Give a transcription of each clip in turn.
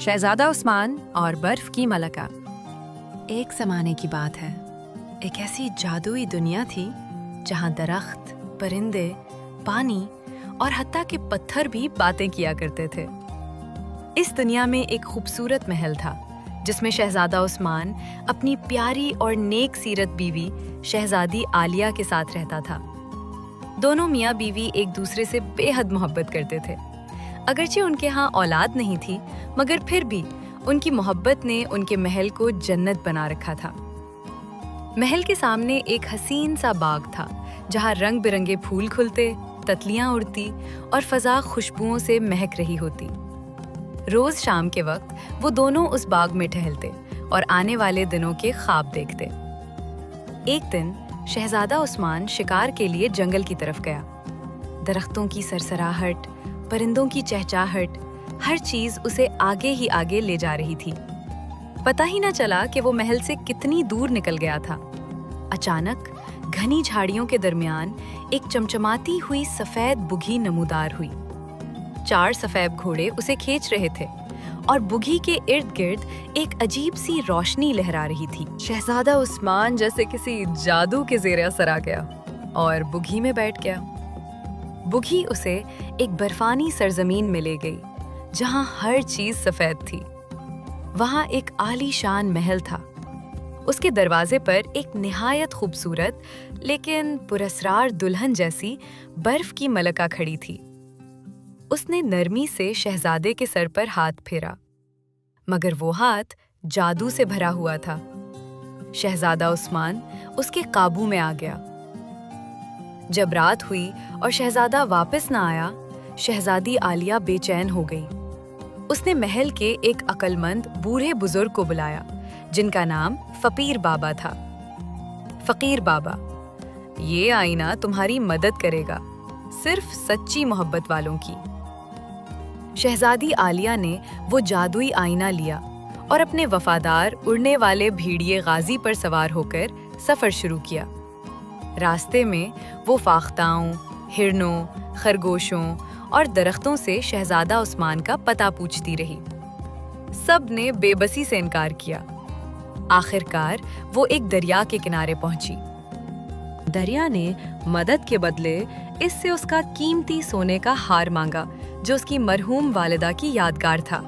شہزادہ عثمان اور برف کی ملکہ۔ ایک زمانے کی بات ہے، ایک ایسی جادوئی دنیا تھی جہاں درخت، پرندے، پانی اور حتیٰ کہ پتھر بھی باتیں کیا کرتے تھے۔ اس دنیا میں ایک خوبصورت محل تھا جس میں شہزادہ عثمان اپنی پیاری اور نیک سیرت بیوی شہزادی عالیہ کے ساتھ رہتا تھا۔ دونوں میاں بیوی ایک دوسرے سے بے حد محبت کرتے تھے۔ اگرچہ ان کے ہاں اولاد نہیں تھی، مگر پھر بھی ان کی محبت نے ان کے محل کو جنت بنا رکھا تھا۔ محل کے سامنے ایک حسین سا باغ تھا جہاں رنگ برنگے پھول کھلتے، تتلیاں اڑتی اور فضا خوشبوؤں سے مہک رہی ہوتی۔ روز شام کے وقت وہ دونوں اس باغ میں ٹہلتے اور آنے والے دنوں کے خواب دیکھتے۔ ایک دن شہزادہ عثمان شکار کے لیے جنگل کی طرف گیا۔ درختوں کی سرسراہٹ، پرندوں کی چہچاہٹ، ہر چیز اسے آگے ہی آگے لے جا رہی تھی۔ پتہ ہی نہ چلا کہ وہ محل سے کتنی دور نکل گیا تھا۔ اچانک گھنی جھاڑیوں کے درمیان ایک چمچماتی ہوئی سفید بگھی نمودار ہوئی۔ 4 سفید گھوڑے اسے کھینچ رہے تھے اور بگھی کے ارد گرد ایک عجیب سی روشنی لہرا رہی تھی۔ شہزادہ عثمان جیسے کسی جادو کے زیر اثر آ گیا اور بگھی میں بیٹھ گیا۔ بگھی اسے ایک برفانی سرزمین میں لے گئی جہاں ہر چیز سفید تھی۔ وہاں ایک عالی شان محل تھا۔ اس کے دروازے پر ایک نہایت خوبصورت لیکن پراسرار دلہن جیسی برف کی ملکہ کھڑی تھی۔ اس نے نرمی سے شہزادے کے سر پر ہاتھ پھیرا، مگر وہ ہاتھ جادو سے بھرا ہوا تھا۔ شہزادہ عثمان اس کے قابو میں آ گیا۔ جب رات ہوئی اور شہزادہ واپس نہ آیا، شہزادی عالیہ بے چین ہو گئی۔ اس نے محل کے ایک عقل مند بوڑھے بزرگ کو بلایا جن کا نام فقیر بابا تھا۔ فقیر بابا، یہ آئینہ تمہاری مدد کرے گا، صرف سچی محبت والوں کی۔ شہزادی عالیہ نے وہ جادوئی آئینہ لیا اور اپنے وفادار اڑنے والے بھیڑیے غازی پر سوار ہو کر سفر شروع کیا۔ راستے میں وہ فاختاؤں، ہرنوں، خرگوشوں اور درختوں سے شہزادہ عثمان کا پتہ پوچھتی رہی۔ سب نے بے بسی سے انکار کیا۔ آخر کار وہ ایک دریا کے کنارے پہنچی۔ دریا نے مدد کے بدلے اس سے اس کا قیمتی سونے کا ہار مانگا جو اس کی مرحوم والدہ کی یادگار تھا۔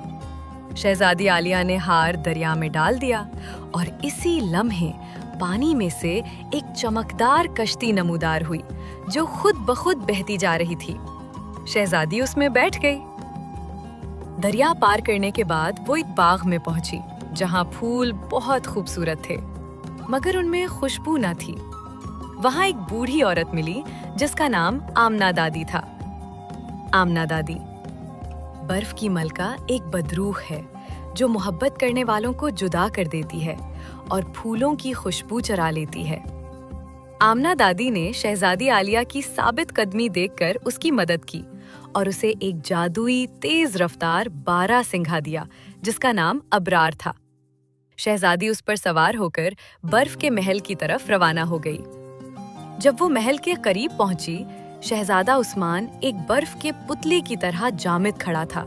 شہزادی عالیہ نے ہار دریا میں ڈال دیا اور اسی لمحے پانی میں سے ایک چمکدار کشتی نمودار ہوئی جو خود بخود بہتی جا رہی تھی۔ شہزادی اس میں بیٹھ گئی۔ دریا پار کرنے کے بعد وہ ایک باغ میں پہنچی جہاں پھول بہت خوبصورت تھے، مگر ان میں خوشبو نہ تھی۔ وہاں ایک بوڑھی عورت ملی جس کا نام آمنہ دادی تھا۔ آمنہ دادی، برف کی ملکہ ایک بدروح ہے جو محبت کرنے والوں کو جدا کر دیتی ہے اور پھولوں کی خوشبو چرا لیتی ہے۔ آمنہ دادی نے شہزادی عالیہ کی ثابت قدمی دیکھ کر اس کی مدد کی اور اسے ایک جادوئی تیز رفتار 12 سنگھا دیا جس کا نام ابرار تھا۔ شہزادی اس پر سوار ہو کر برف کے محل کی طرف روانہ ہو گئی۔ جب وہ محل کے قریب پہنچی، شہزادہ عثمان ایک برف کے پتلے کی طرح جامد کھڑا تھا۔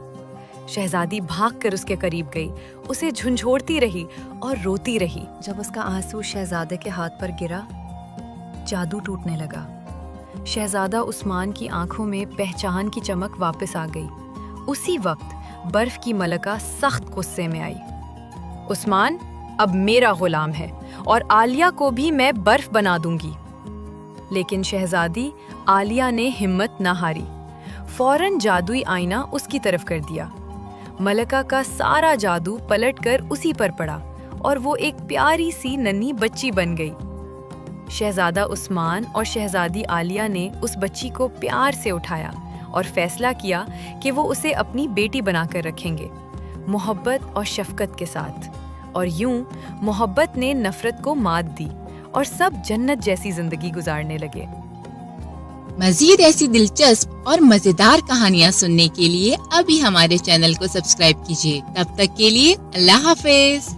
شہزادی بھاگ کر اس کے قریب گئی، اسے جھنجھوڑتی رہی اور روتی رہی۔ جب اس کا آنسو شہزادے کے ہاتھ پر گرا، جادو ٹوٹنے لگا۔ شہزادہ عثمان کی آنکھوں میں پہچان کی چمک واپس آ گئی۔ اسی وقت برف کی ملکہ سخت غصے میں آئی۔ عثمان اب میرا غلام ہے اور عالیہ کو بھی میں برف بنا دوں گی۔ لیکن شہزادی عالیہ نے ہمت نہ ہاری، فوراً جادوئی آئینہ اس کی طرف کر دیا۔ ملکہ کا سارا جادو پلٹ کر اسی پر پڑا اور وہ ایک پیاری سی ننھی بچی بن گئی۔ شہزادہ عثمان اور شہزادی عالیہ نے اس بچی کو پیار سے اٹھایا اور فیصلہ کیا کہ وہ اسے اپنی بیٹی بنا کر رکھیں گے، محبت اور شفقت کے ساتھ۔ اور یوں محبت نے نفرت کو مات دی اور سب جنت جیسی زندگی گزارنے لگے۔ مزید ایسی دلچسپ اور مزیدار کہانیاں سننے کے لیے ابھی ہمارے چینل کو سبسکرائب کیجیے۔ تب تک کے لیے اللہ حافظ۔